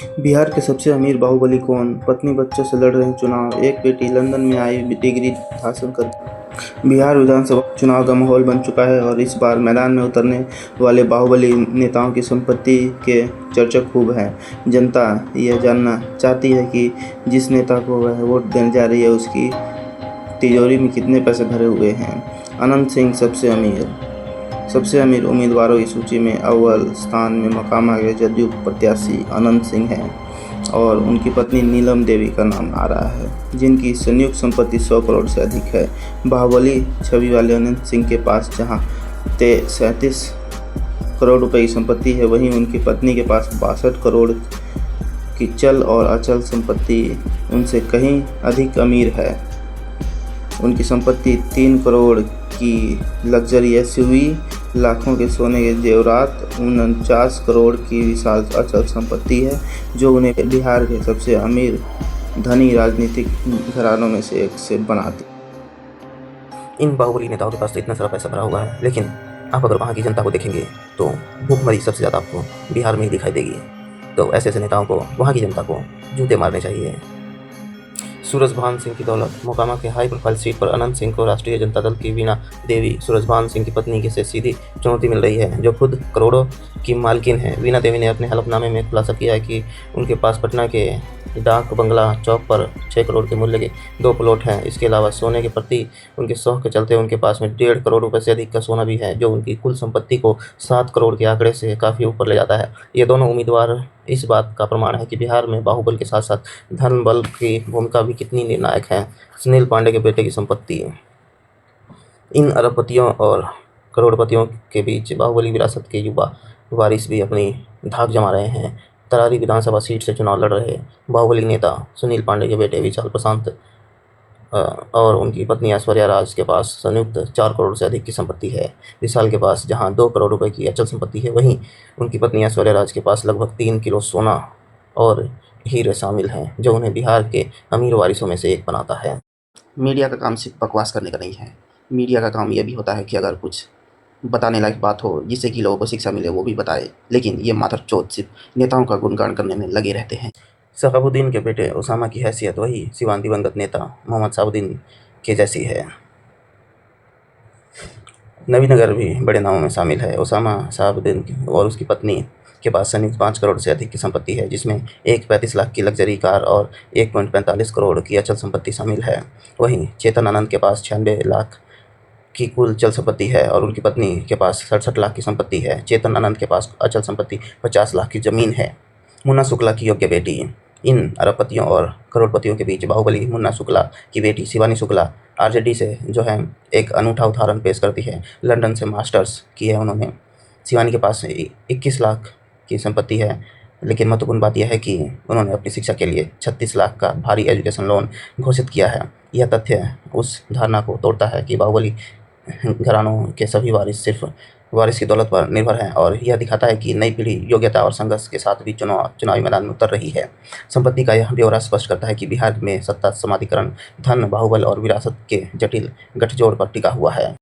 बिहार के सबसे अमीर बाहुबली कौन? पत्नी बच्चों से लड़ रहे चुनाव, एक बेटी लंदन में आई डिग्री हासिल कर। बिहार विधानसभा चुनाव का माहौल बन चुका है और इस बार मैदान में उतरने वाले बाहुबली नेताओं की संपत्ति के चर्चा खूब है। जनता यह जानना चाहती है कि जिस नेता को वह वोट देने जा रही है उसकी तिजोरी में कितने पैसे भरे हुए हैं। अनंत सिंह सबसे अमीर उम्मीदवारों की सूची में अव्वल स्थान में मकामा के जदयू प्रत्याशी अनंत सिंह हैं और उनकी पत्नी नीलम देवी का नाम आ रहा है, जिनकी संयुक्त संपत्ति 100 करोड़ से अधिक है। बाहुबली छवि वाले अनंत सिंह के पास जहां 37 करोड़ रुपए की संपत्ति है, वहीं उनकी पत्नी के पास 62 करोड़ की चल और अचल संपत्ति उनसे कहीं अधिक अमीर है। उनकी संपत्ति 3 करोड़ की लग्जरी एसयूवी, लाखों के सोने के जेवरात, 49 करोड़ की विशाल अचल संपत्ति है, जो उन्हें बिहार के सबसे अमीर धनी राजनीतिक घरानों में से एक से बनाती। इन बाहुबली नेताओं के पास तो इतना सारा पैसा भरा हुआ है, लेकिन आप अगर वहाँ की जनता को देखेंगे तो भूखमरी सबसे ज़्यादा आपको बिहार में ही दिखाई देगी। तो ऐसे नेताओं को, वहाँ की जनता को जूते मारने चाहिए। सूरजभान सिंह की दौलत। मोकामा के हाई प्रोफाइल सीट पर अनंत सिंह को राष्ट्रीय जनता दल की वीणा देवी, सूरजभान सिंह की पत्नी से सीधी चुनौती मिल रही है, जो खुद करोड़ों की मालकिन है। वीणा देवी ने अपने हलफनामे में खुलासा किया है कि उनके पास पटना के डाक बंगला चौक पर 6 करोड़ के मूल्य के 2 प्लॉट हैं। इसके अलावा सोने के प्रति उनके शौक के चलते उनके पास में 1.5 करोड़ रुपए से अधिक का सोना भी है, जो उनकी कुल संपत्ति को 7 करोड़ के आंकड़े से काफ़ी ऊपर ले जाता है। ये दोनों उम्मीदवार इस बात का प्रमाण है कि बिहार में बाहुबल के साथ साथ धन बल की भूमिका भी कितनी निर्णायक है। सुनील पांडे के बेटे की संपत्ति। इन अरबपतियों और करोड़पतियों के बीच बाहुबली विरासत के युवा वारिस भी अपनी धाक जमा रहे हैं। तरारी विधानसभा सीट से चुनाव लड़ रहे बाहुबली नेता सुनील पांडे के बेटे विशाल प्रशांत और उनकी पत्नी ऐश्वर्या राज के पास संयुक्त 4 करोड़ से अधिक की संपत्ति है। विशाल के पास जहां 2 करोड़ रुपए की अचल संपत्ति है, वहीं उनकी पत्नी ऐश्वर्या राज के पास लगभग 3 किलो सोना और हीरे शामिल हैं, जो उन्हें बिहार के अमीर वारिसों में से एक बनाता है। मीडिया का काम सिर्फ बकवास करने का नहीं है। मीडिया का काम यह भी होता है कि अगर कुछ बताने लायक बात हो जिससे कि लोगों को शिक्षा मिले, वो भी बताए। लेकिन ये मादरचोद सिर्फ नेताओं का गुणगान करने में लगे रहते हैं। शहाबुद्दीन के बेटे उसामा की हैसियत वही सिवान दिवंगत नेता मोहम्मद शहाबुद्दीन के जैसी है। नबीनगर भी बड़े नामों में शामिल है। उसामा शहाबुद्दीन और उसकी पत्नी के पास संयुक्त 5 करोड़ से अधिक की संपत्ति है, जिसमें एक 35 लाख की लग्जरी कार और 1.45 करोड़ की अचल संपत्ति शामिल है। वहीं चेतन आनंद के पास 96 लाख की कुल चल संपत्ति है और उनकी पत्नी के पास 67 लाख की संपत्ति है। चेतन आनंद के पास अचल संपत्ति 50 लाख की जमीन है। मुन्ना शुक्ला की योग्य बेटी। इन अरबपतियों और करोड़पतियों के बीच बाहुबली मुन्ना शुक्ला की बेटी शिवानी शुक्ला आरजेडी से जो है एक अनूठा उदाहरण पेश करती है। लंदन से मास्टर्स की है उन्होंने। शिवानी के पास 21 लाख की संपत्ति है, लेकिन महत्वपूर्ण बात यह है कि उन्होंने अपनी शिक्षा के लिए 36 लाख का भारी एजुकेशन लोन घोषित किया है। यह तथ्य उस धारणा को तोड़ता है कि बाहुबली घरानों के सभी वारिस सिर्फ वारिस की दौलत पर निर्भर हैं, और यह दिखाता है कि नई पीढ़ी योग्यता और संघर्ष के साथ भी चुनावी मैदान में उतर रही है। संपत्ति का यह ब्यौरा स्पष्ट करता है कि बिहार में सत्ता समाधिकरण, धन, बाहुबल और विरासत के जटिल गठजोड़ पर टिका हुआ है।